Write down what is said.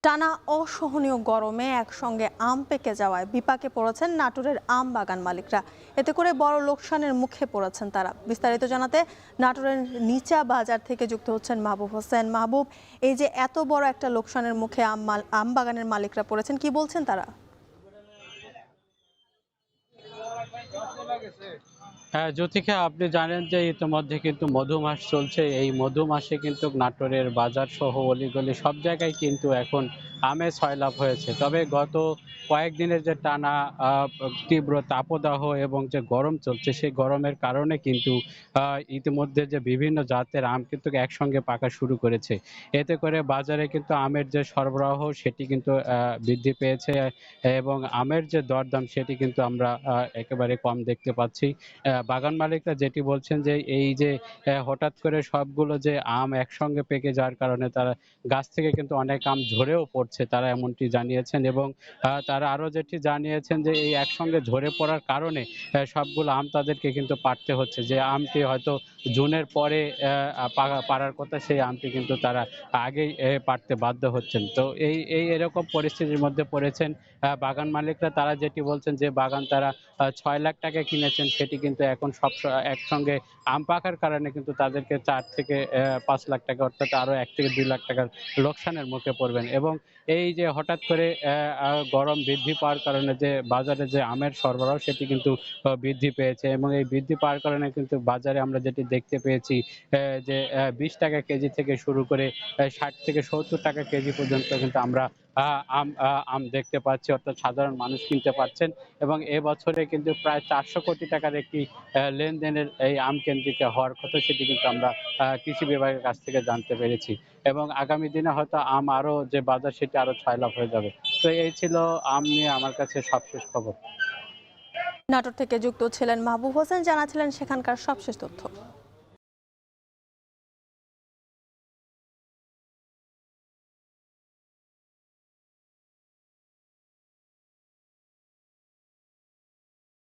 টানা অসহনীয় গরমে একসঙ্গে আম পেকে যাওয়ায় বিপাকে পড়েছেন নাটোরের আম বাগান মালিকরা। এতে করে বড় লোকসানের মুখে পড়েছেন তারা। বিস্তারিত জানাতে নাটোরের নিচা বাজার থেকে যুক্ত হচ্ছেন মাহবুব হোসেন। মাহবুব, এই যে এত বড় একটা লোকসানের মুখে আম বাগানের মালিকরা পড়েছেন, কি বলছেন তারা? হ্যাঁ, জ্যোতিকা, আপনি জানেন যে ইতিমধ্যে কিন্তু মধু মাস চলছে। এই মধু মাসে কিন্তু নাটোরের বাজার সহ অলিগলি সব জায়গায় কিন্তু এখন আমের সয়লাব হয়েছে। তবে গত কয়েকদিনের যে টানা তীব্র তাপদাহ এবং যে গরম চলছে, সেই গরমের কারণে কিন্তু ইতিমধ্যে যে বিভিন্ন জাতের আম কিন্তু একসঙ্গে পাকা শুরু করেছে। এতে করে বাজারে কিন্তু আমের যে সরবরাহ সেটি কিন্তু বৃদ্ধি পেয়েছে এবং আমের যে দরদাম সেটি কিন্তু আমরা একেবারে কম দেখতে পাচ্ছি। বাগান মালিকরা যেটি বলছেন যে এই যে হঠাৎ করে সবগুলো যে আম একসঙ্গে পেকে যাওয়ার কারণে তারা গাছ থেকে কিন্তু অনেক আম ঝরেও পড়ছে, তারা এমনটি জানিয়েছেন। এবং তারা আরো যেটি জানিয়েছেন যে এই একসঙ্গে ঝরে পড়ার কারণে সবগুলো আম তাদেরকে কিন্তু পাড়তে হচ্ছে। যে আমটি হয়তো জুনের পরে পাড়ার কথা, সেই আমটি কিন্তু তারা আগেই পাড়তে বাধ্য হচ্ছেন। তো এরকম পরিস্থিতির মধ্যে পড়েছেন বাগান মালিকরা। তারা যেটি বলছেন যে বাগান তারা ৬ লাখ টাকায় কিনেছেন, সেটি কিন্তু এখন একসঙ্গে আম পাকার কারণে কিন্তু তাদেরকে ৪ থেকে ৫ লাখ টাকা, অর্থাৎ আরো ১ থেকে ২ লাখ টাকার লোকসানের মুখে পড়বেন। এবং এই যে হঠাৎ করে গরম বৃদ্ধি পাওয়ার কারণে যে বাজারে যে আমের সরবরাহ সেটি কিন্তু বৃদ্ধি পেয়েছে এবং এই বৃদ্ধি পাওয়ার কারণে কিন্তু বাজারে আমরা যেটি দেখতে পেয়েছি যে ২০ টাকা কেজি থেকে শুরু করে ৬০ থেকে ৭০ টাকা কেজি পর্যন্ত কিন্তু আমরা আ আম আম দেখতে পাচ্ছি, অর্থাৎ সাধারণ মানুষ কিনতে পারছেন। এবং এবছরে কিন্তু প্রায় ৪০০ কোটি টাকার একটি লেনদেনের এই আম কেন্দ্রিক হওয়ার কথা, সেটি কিন্তু আমরা কৃষি বিভাগের কাছ থেকে জানতে পেরেছি। এবং আগামী দিনে হয়তো আম আরো যে বাজার সেটি আরো ছয়লাভ হয়ে যাবে। তো এই ছিল আম নিয়ে আমার কাছে সবশেষ খবর। নাটোর থেকে যুক্ত ছিলেন মাহবুব হোসেন, জানাচ্ছিলেন সেখানকার সবশেষ তথ্য।